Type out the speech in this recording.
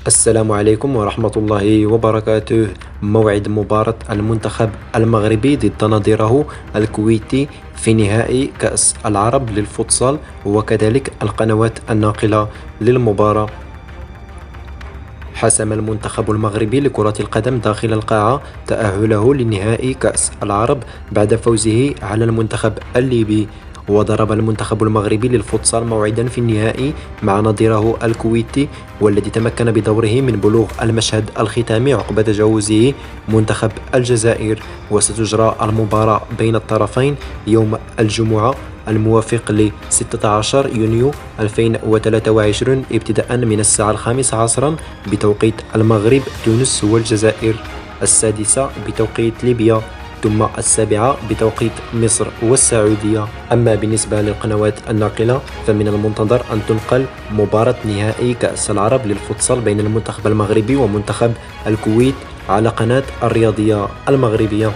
السلام عليكم ورحمة الله وبركاته. موعد مباراة المنتخب المغربي ضد نظيره الكويتي في نهائي كأس العرب للفوتسال، وكذلك القنوات الناقلة للمباراة. حسم المنتخب المغربي لكرة القدم داخل القاعة تأهله لنهائي كأس العرب بعد فوزه على المنتخب الليبي. وضرب المنتخب المغربي للفوتسال موعدا في النهائي مع نظيره الكويتي، والذي تمكن بدوره من بلوغ المشهد الختامي عقب تجاوزه منتخب الجزائر. وستجرى المباراة بين الطرفين يوم الجمعة الموافق ل 16 يونيو 2023 ابتداء من الساعة 5 عصرا بتوقيت المغرب، تونس والجزائر، 6 بتوقيت ليبيا، ثم 7 بتوقيت مصر والسعودية. أما بالنسبة للقنوات الناقلة فمن المنتظر أن تنقل مباراة نهائي كأس العرب للفوتسال بين المنتخب المغربي ومنتخب الكويت على قناة الرياضية المغربية.